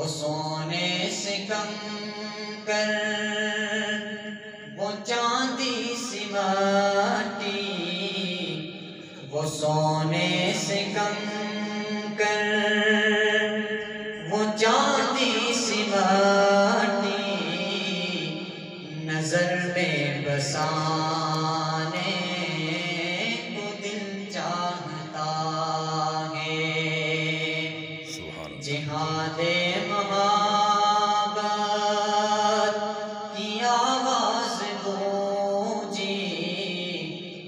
سونے سے کم کر وہ چاندی سی ماٹی، وہ سونے سے کم کر وہ چاندی سی ماٹی، نظر میں بسانے کو دل چاہتا ہے۔ جہاد محبت کی آواز گونجی،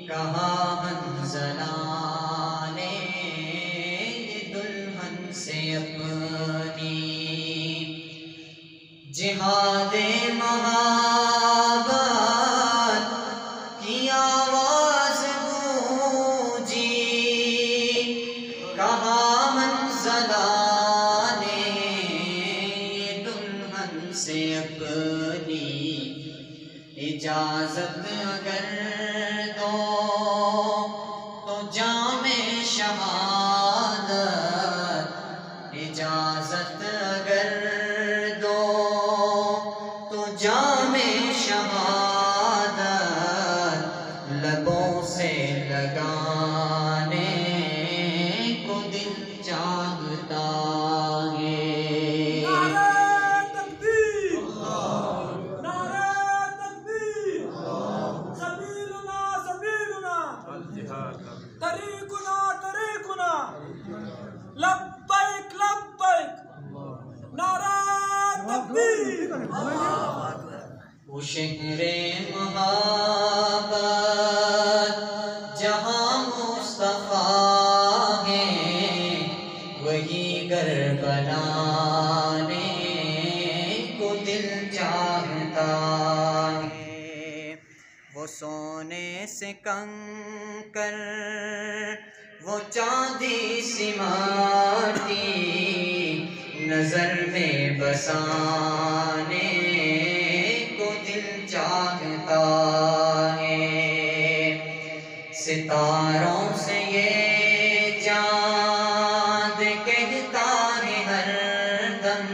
کہا منزلانے دلہن سے اپنی۔ جہاد محبت کی آواز گونجی، کہا منزلانے دلہن سے اپنی۔ اجازت اگر دو تو جام شہادت، اجازت اگر دو تو جام شہادت، لبوں سے لگانے کو دل چاہتا ہے۔ طریقنا طریقنا لبیک لبیک، نعرہ تکبیر۔ وہ شہر محبت جہاں مصطفیٰ ہے، وہی گھر بنانے کو دل چاہتا ہے۔ وہ سونے سے کنکر وہ چاندی سی ماٹی، نظر میں بسانے کو دل چاہتا ہے۔ ستاروں سے یہ چاند کہتا ہے ہر دم،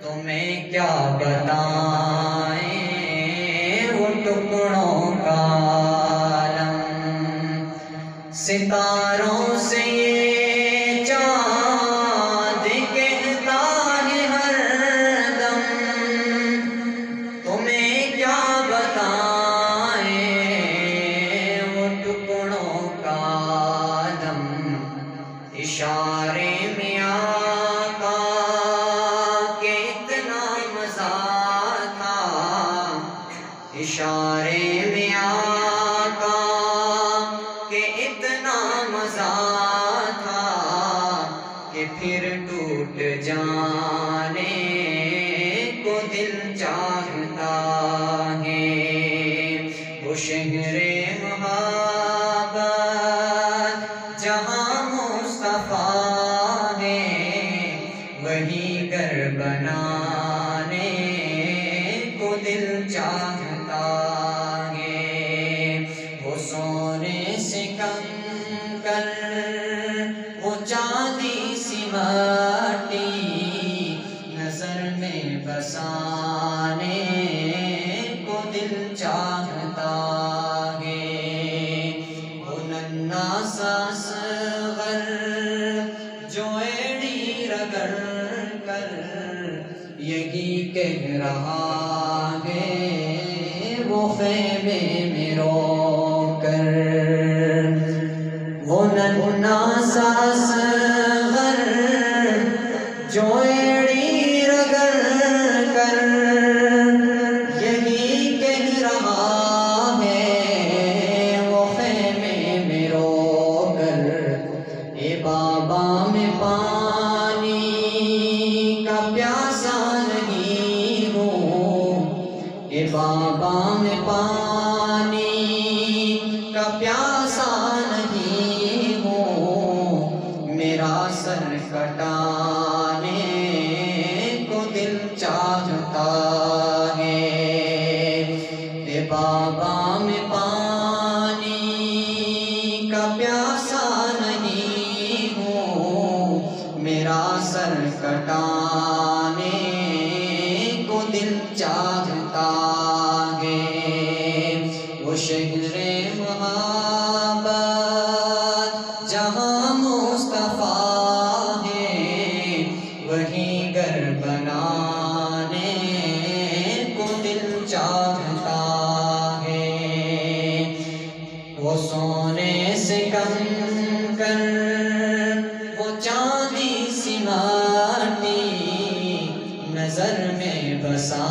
تمہیں کیا بتائیں وہ ٹکڑوں کا عالم۔ ستاروں سے یہ چاند کہتا ہے ہر دم، تمہیں کیا بتائیں وہ ٹکڑوں کا عالم۔ اشارے میں آقا کے اتنا مزہ تھا، اشارے میں آقا کہ اتنا مزہ تھا کہ پھر ٹوٹ جانے کو دل چاہتا ہے۔ وہ شہر محبت جہاں مصطفیٰ ہے، وہی گھر بنانے کو دل چاہتا ہے۔ وہ سونے سے کنکر وہ چاندی سی ماٹی، نظر میں بسانے کو دل چاہتا ہے۔ وہ ننھا سا اصغر جو ایڑی رگڑ کر یہی کہہ رہا ہے وہ خیمے میں رو کر۔ وہ ننھا سا اصغر جو ایڑی رگڑ کر یہی کہہ رہا ہے وہ خیمے میں رو کر۔ اے بابا میں پانی کا پیاسا نہیں ہوں، اے بابا میں پانی کا پیاسا نہیں ہوں، میرا سر کٹانے کو دل چاہتا ہے۔ اے بابا میں پانی کا پیاسا نہیں ہوں، میرا سر کٹانے کو دل چاہتا ہے، وہ شہر محبت جہاں مصطفیٰ ہے، وہی گھر بنانے کو دل چاہتا ہے، وہ سونے سے کم کر وہ چاندی سی ماٹی نظر میں بسا